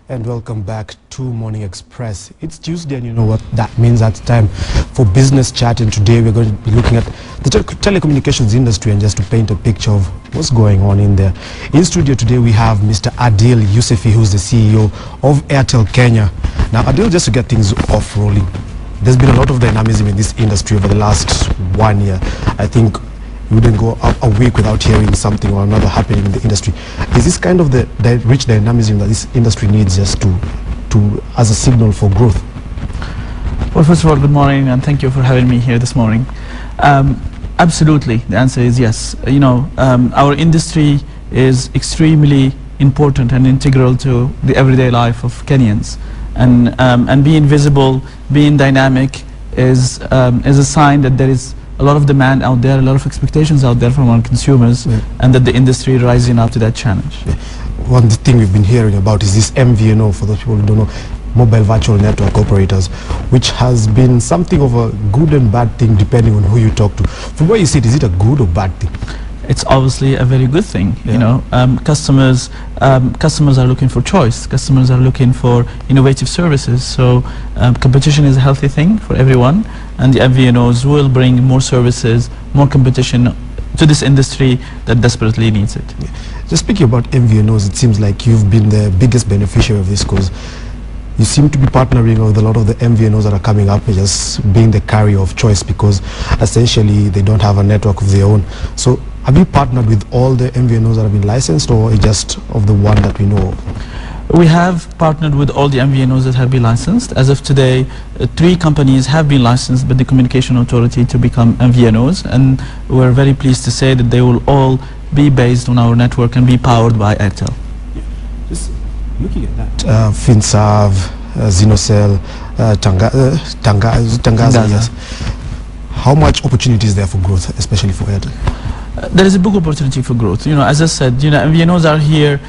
And welcome back to Morning Express. It's Tuesday and you know what that means. It's time for business chat, and today we're going to be looking at the telecommunications industry and just to paint a picture of what's going on in there. In studio today we have Mr. Adil Youseffi, who's the CEO of Airtel Kenya. Now Adil, just to get things off rolling, there's been a lot of dynamism in this industry over the last 1 year. I think you wouldn't go a week without hearing something or another happening in the industry. Is this kind of the rich dynamism that this industry needs just to as a signal for growth? Well, first of all, good morning and thank you for having me here this morning. Absolutely, the answer is yes. You know, our industry is extremely important and integral to the everyday life of Kenyans, and being visible, being dynamic is a sign that there is a lot of demand out there, a lot of expectations out there from our consumers, and that the industry is rising up to that challenge. One thing we've been hearing about is this MVNO, for those people who don't know, mobile virtual network operators, which has been something of a good and bad thing depending on who you talk to. From where you see it, is it a good or bad thing? It's obviously a very good thing. You know, customers are looking for choice. Customers are looking for innovative services. So competition is a healthy thing for everyone, and the MVNOs will bring more services, more competition to this industry that desperately needs it. Just speaking about MVNOs, it seems like you've been the biggest beneficiary of this, because you seem to be partnering with a lot of the MVNOs that are coming up, just being the carrier of choice, because essentially they don't have a network of their own. So have you partnered with all the MVNOs that have been licensed, or just of the one that we know of? We have partnered with all the MVNOs that have been licensed. As of today, 3 companies have been licensed by the Communication Authority to become MVNOs, and we're very pleased to say that they will all be based on our network and be powered by Airtel. Just looking at that, FinServe, Zinocell, Tangaza, yes. How much opportunity is there for growth, especially for Airtel? There is a big opportunity for growth. You know, as I said, you know, MVNOs are here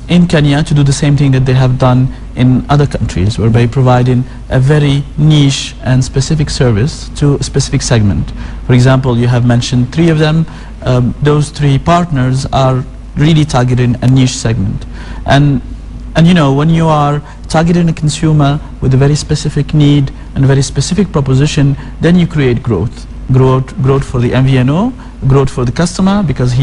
in Kenya to do the same thing that they have done in other countries, whereby providing a very niche and specific service to a specific segment. For example, you have mentioned 3 of them. Those 3 partners are really targeting a niche segment. And you know, when you are targeting a consumer with a very specific need and a very specific proposition, then you create growth. Growth for the MVNO, growth for the customer because he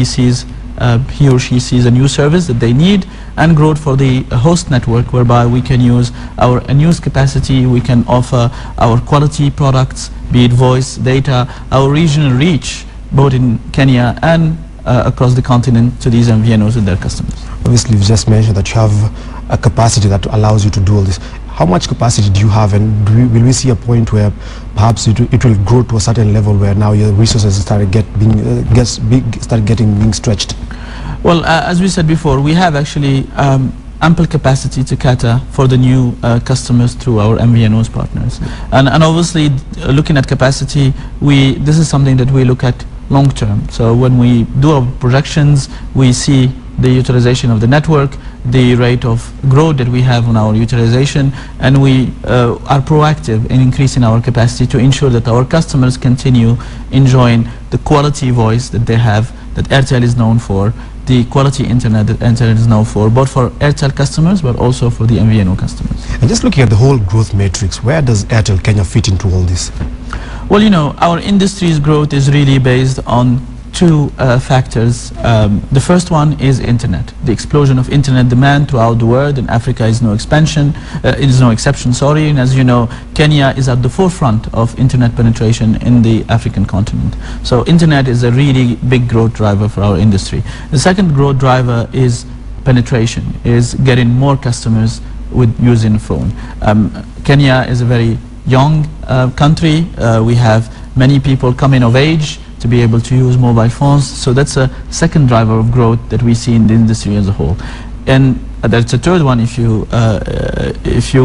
or she sees a new service that they need, and growth for the host network, whereby we can use our unused capacity, we can offer our quality products, be it voice, data, our regional reach, both in Kenya and across the continent, to these MVNOs and their customers. Obviously, you've just mentioned that you have a capacity that allows you to do all this. How much capacity do you have, and will we see a point where perhaps it will grow to a certain level where now your resources start getting stretched? Well, as we said before, we have actually ample capacity to cater for the new customers through our MVNOs partners. And obviously, looking at capacity, this is something that we look at long term. So when we do our projections, we see the utilization of the network, the rate of growth that we have on our utilization, and we are proactive in increasing our capacity to ensure that our customers continue enjoying the quality voice that they have, that Airtel is known for, the quality internet that Airtel is known for, both for Airtel customers but also for the MVNO customers. And just looking at the whole growth matrix, where does Airtel Kenya fit into all this? Well, you know, our industry's growth is really based on 2 factors. The first one is internet. The explosion of internet demand throughout the world, and Africa is no exception. Sorry, and as you know, Kenya is at the forefront of internet penetration in the African continent. So internet is a really big growth driver for our industry. The second growth driver is penetration, is getting more customers with using a phone. Kenya is a very young country. We have many people coming of age to be able to use mobile phones. So that's a second driver of growth that we see in the industry as a whole. And there's a third one, if you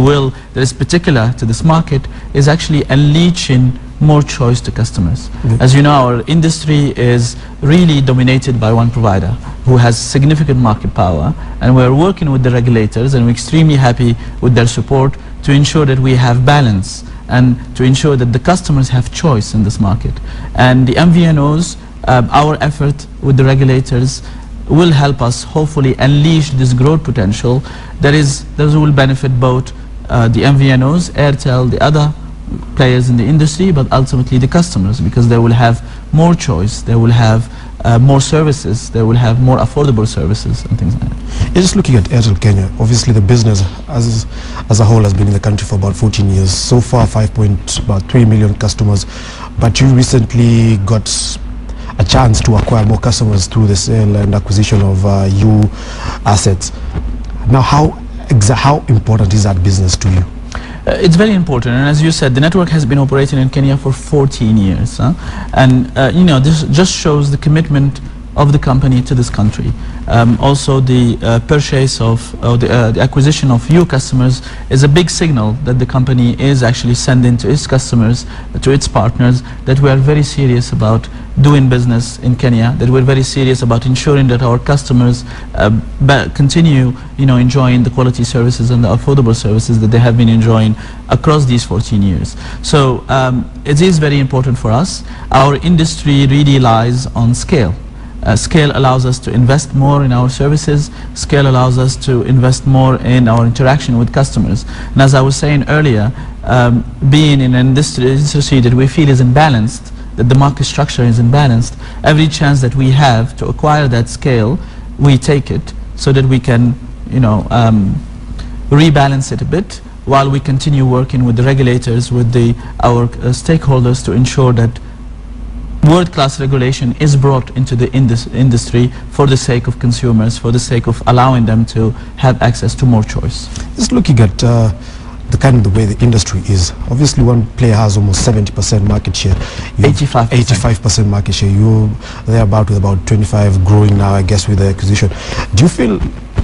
will, that is particular to this market, is actually unleashing more choice to customers. As you know, our industry is really dominated by one provider who has significant market power, and we're working with the regulators, and we're extremely happy with their support to ensure that we have balance and to ensure that the customers have choice in this market. And the MVNOs, our effort with the regulators will help us hopefully unleash this growth potential that will benefit both the MVNOs, Airtel, the other players in the industry, but ultimately the customers, because they will have more choice, they will have more services, they will have more affordable services and things like that. You're just looking at Airtel Kenya. Obviously the business as a whole has been in the country for about 14 years. So far 5.3 million customers, but you recently got a chance to acquire more customers through the sale and acquisition of you assets. Now how important is that business to you? It's very important, and as you said, the network has been operating in Kenya for 14 years, and you know, this just shows the commitment of the company to this country. Also the purchase of the acquisition of new customers is a big signal that the company is actually sending to its customers, to its partners, that we are very serious about doing business in Kenya, that we're very serious about ensuring that our customers continue, you know, enjoying the quality services and the affordable services that they have been enjoying across these 14 years. So it is very important for us. Our industry really lies on scale. Scale allows us to invest more in our services. Scale allows us to invest more in our interaction with customers. And as I was saying earlier, being in an industry that we feel is imbalanced, that the market structure is imbalanced, every chance that we have to acquire that scale, we take it so that we can, you know, rebalance it a bit while we continue working with the regulators, with our stakeholders, to ensure that world-class regulation is brought into the industry for the sake of consumers, for the sake of allowing them to have access to more choice. Just looking at the kind of the way the industry is, obviously one player has almost 70% market share. 85% market share. You're there with about 25, growing now, I guess, with the acquisition. Do you feel,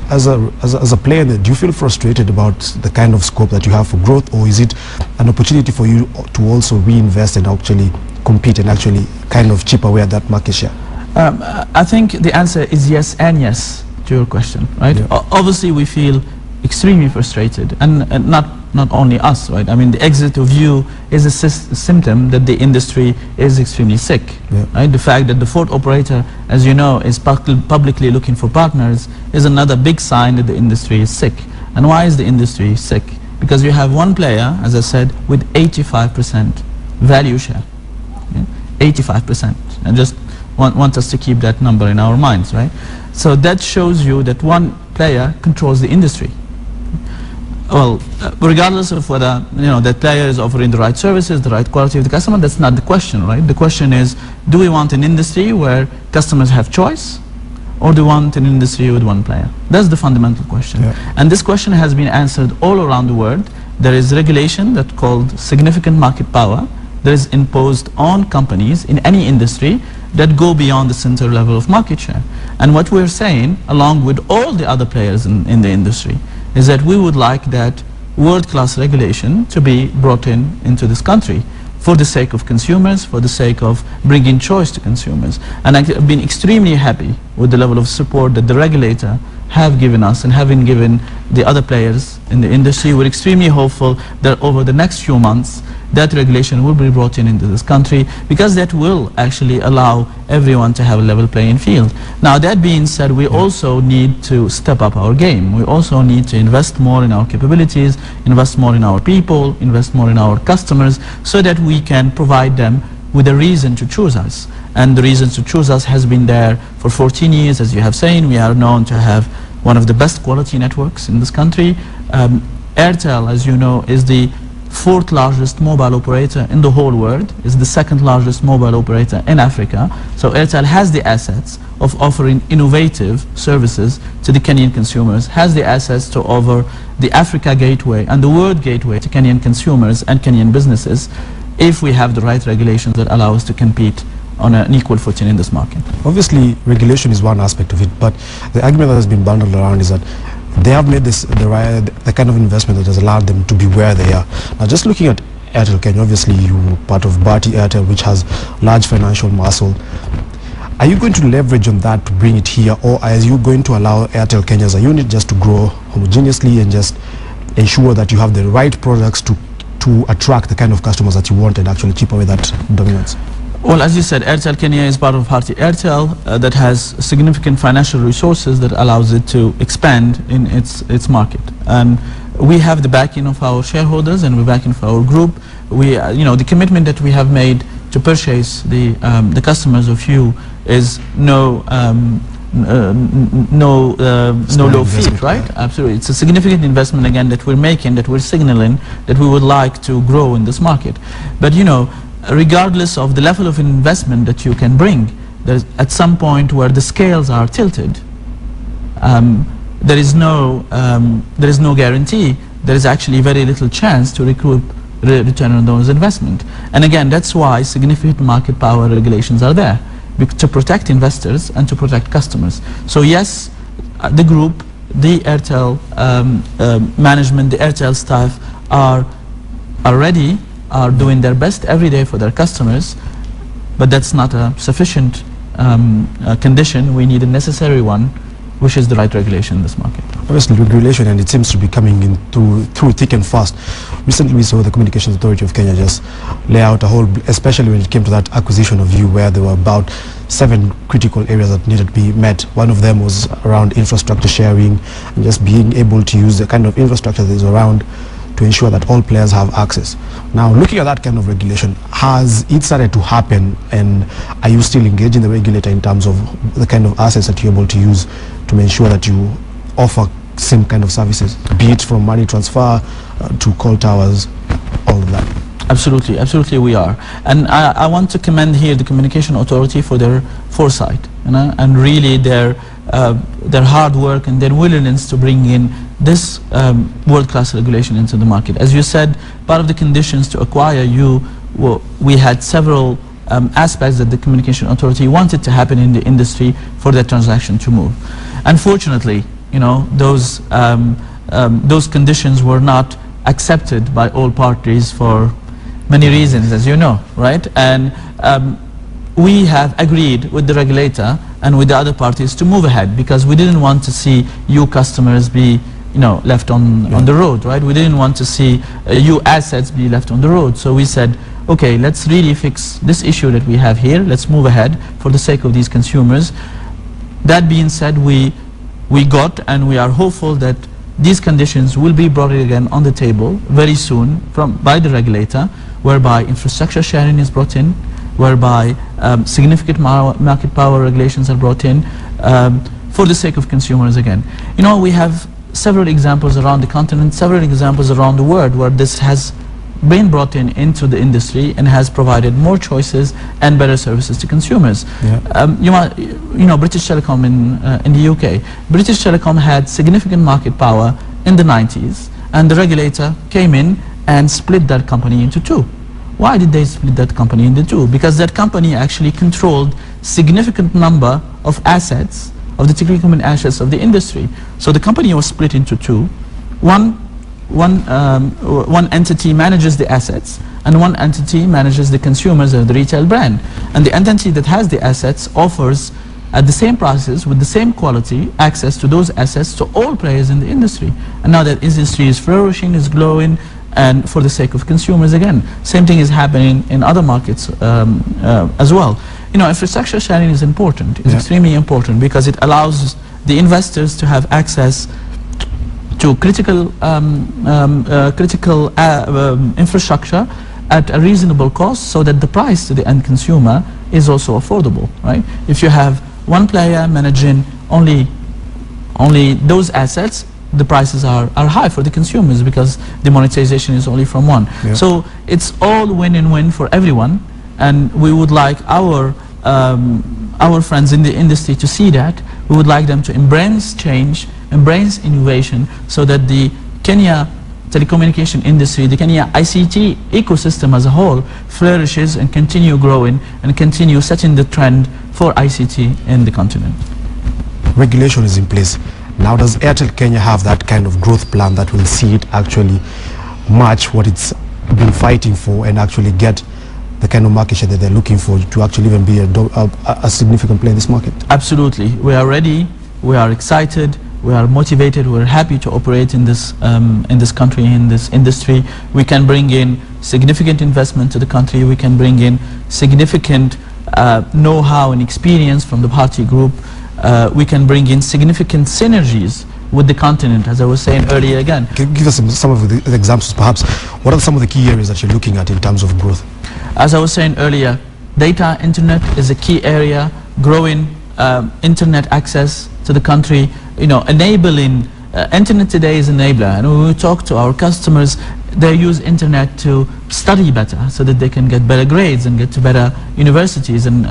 as a player, do you feel frustrated about the kind of scope that you have for growth, or is it an opportunity for you to also reinvest and actually compete and actually kind of chip away at that market share? I think the answer is yes and yes to your question, right? Yeah. Obviously we feel extremely frustrated, and not only us, right? I mean, the exit of you is a symptom that the industry is extremely sick, yeah. Right? The fact that the fourth operator, as you know, is publicly looking for partners is another big sign that the industry is sick. And why is the industry sick? Because you have one player, as I said, with 85% value share. 85%, and just want us to keep that number in our minds, right? So that shows you that one player controls the industry. Well, regardless of whether, you know, that player is offering the right services, the right quality of the customer, that's not the question, right? The question is, do we want an industry where customers have choice, or do we want an industry with one player? That's the fundamental question. Yeah. And this question has been answered all around the world. There is regulation that's called significant market power that is imposed on companies in any industry that go beyond the center level of market share. And what we're saying, along with all the other players in the industry, is that we would like that world-class regulation to be brought into this country for the sake of consumers, for the sake of bringing choice to consumers. And I've been extremely happy with the level of support that the regulator have given us and having given the other players in the industry. We're extremely hopeful that over the next few months that regulation will be brought into this country, because that will actually allow everyone to have a level playing field. Now, that being said, we also need to step up our game. We also need to invest more in our capabilities, invest more in our people, invest more in our customers, so that we can provide them with a reason to choose us. And the reason to choose us has been there for 14 years. As you have seen, we are known to have one of the best quality networks in this country. Airtel, as you know, is the fourth largest mobile operator in the whole world, is the second largest mobile operator in Africa. So Airtel has the assets of offering innovative services to the Kenyan consumers, has the assets to offer the Africa gateway and the world gateway to Kenyan consumers and Kenyan businesses, if we have the right regulations that allow us to compete on an equal footing in this market. Obviously, regulation is one aspect of it, but the argument that has been bundled around is that they have made this the kind of investment that has allowed them to be where they are. Now, just looking at Airtel Kenya, obviously you're part of Bharti Airtel, which has large financial muscle. Are you going to leverage on that to bring it here, or are you going to allow Airtel Kenya as a unit just to grow homogeneously and just ensure that you have the right products to attract the kind of customers that you want and actually chip away that dominance? Well, as you said, Airtel Kenya is part of Bharti Airtel that has significant financial resources that allows it to expand in its market. And we have the backing of our shareholders and the backing of our group. We, the commitment that we have made to purchase the customers of You is no low fee, right? Yeah. Absolutely. It's a significant investment again that we're making, that we're signaling that we would like to grow in this market. But regardless of the level of investment that you can bring, there's at some point where the scales are tilted, there is no guarantee. There is actually very little chance to recoup return on those investment. And again, that's why significant market power regulations are there, to protect investors and to protect customers. So yes, the group, the Airtel management, the Airtel staff are ready, are doing their best every day for their customers, but that's not a sufficient condition. We need a necessary one, which is the right regulation in this market. Obviously, regulation, and it seems to be coming in through thick and fast. Recently, we saw the Communications Authority of Kenya just lay out a whole, especially when it came to that acquisition of You, where there were about 7 critical areas that needed to be met. One of them was around infrastructure sharing and just being able to use the kind of infrastructure that is around to ensure that all players have access. Now, looking at that kind of regulation, has it started to happen, and are you still engaging the regulator in terms of the kind of assets that you're able to use to ensure that you offer same kind of services, be it from money transfer to call towers, all of that? Absolutely, absolutely we are. And I want to commend here the Communication Authority for their foresight, and really their hard work and their willingness to bring in this world-class regulation into the market. As you said, part of the conditions to acquire You, we had several aspects that the Communication Authority wanted to happen in the industry for that transaction to move. Unfortunately, those conditions were not accepted by all parties for many reasons, as you know, right? And we have agreed with the regulator and with the other parties to move ahead, because we didn't want to see You customers be left on the road, right? We didn't want to see You assets be left on the road. So we said, okay, let's really fix this issue that we have here. Let's move ahead for the sake of these consumers. That being said, we got, and we are hopeful that these conditions will be brought again on the table very soon by the regulator, whereby infrastructure sharing is brought in, whereby significant market power regulations are brought in for the sake of consumers again. We have several examples around the continent, several examples around the world where this has been brought into the industry and has provided more choices and better services to consumers. Yeah. British Telecom in the UK. British Telecom had significant market power in the 90s, and the regulator came in and split that company into 2. Why did they split that company into 2? Because that company actually controlled significant number of assets, of the telecom assets of the industry. So the company was split into 2. One entity manages the assets, and one entity manages the consumers of the retail brand. And the entity that has the assets offers, at the same prices, with the same quality, access to those assets to all players in the industry. And now that industry is flourishing, is growing, and for the sake of consumers again. Same thing is happening in other markets as well. Infrastructure sharing is important. It's extremely important, because it allows the investors to have access to critical infrastructure at a reasonable cost, so that the price to the end consumer is also affordable, right? If you have one player managing only those assets, the prices are high for the consumers, because the monetization is only from one. Yeah. So it's all win-win for everyone, and we would like our friends in the industry to see that. We would like them to embrace change, embrace innovation, so that the Kenya telecommunication industry, the Kenya ICT ecosystem as a whole, flourishes and continue growing and continue setting the trend for ICT in the continent. Regulation is in place. Now, does Airtel Kenya have that kind of growth plan that will see it actually match what it's been fighting for and actually get the kind of market share that they're looking for to actually even be a significant player in this market? Absolutely. We are ready. We are excited. We are motivated. We're happy to operate in this country, in this industry. We can bring in significant investment to the country. We can bring in significant know-how and experience from the Bharti Group. We can bring in significant synergies with the continent, as I was saying earlier again. Can you give us some of the examples, perhaps? What are some of the key areas that you're looking at in terms of growth? As I was saying earlier, data, internet is a key area, growing internet access to the country, enabling, internet today is an enabler, and when we talk to our customers, they use internet to study better so that they can get better grades and get to better universities and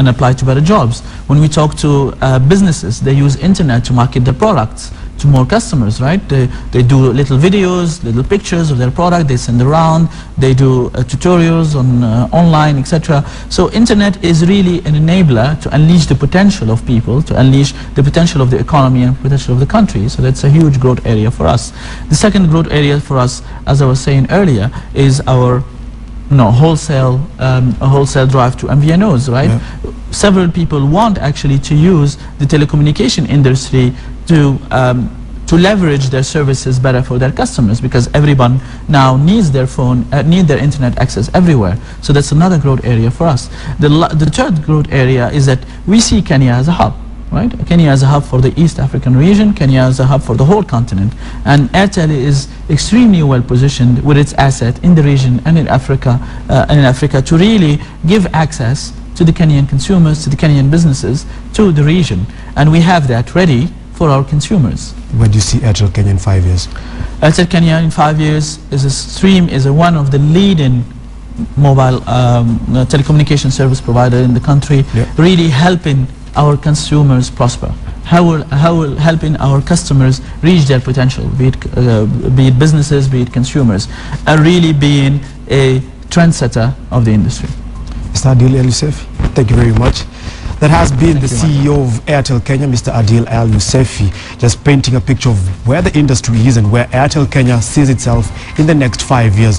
apply to better jobs. When we talk to businesses, they use internet to market their products to more customers, right? They do little videos, little pictures of their product, they send around, they do tutorials on online, etc. So internet is really an enabler to unleash the potential of people, to unleash the potential of the economy and potential of the country. So that's a huge growth area for us. The second growth area for us, as I was saying earlier, is our wholesale drive to MVNOs, right? Yeah. Several people want actually to use the telecommunication industry to leverage their services better for their customers, because everyone now needs their phone, need their internet access everywhere. So that's another growth area for us. The third growth area is that we see Kenya as a hub. Right? Kenya as a hub for the East African region, Kenya as a hub for the whole continent, and Airtel is extremely well positioned with its asset in the region and in Africa to really give access to the Kenyan consumers, to the Kenyan businesses, to the region, and we have that ready for our consumers. Where do you see Airtel Kenya in 5 years? Airtel Kenya in 5 years is one of the leading mobile telecommunication service provider in the country, yeah. Really helping our consumers prosper, helping our customers reach their potential, be it businesses, be it consumers, and really being a trendsetter of the industry. Mr. Adil Youseffi, thank you very much. That has been the CEO of Airtel Kenya, Mr. Adil Youseffi, just painting a picture of where the industry is and where Airtel Kenya sees itself in the next 5 years.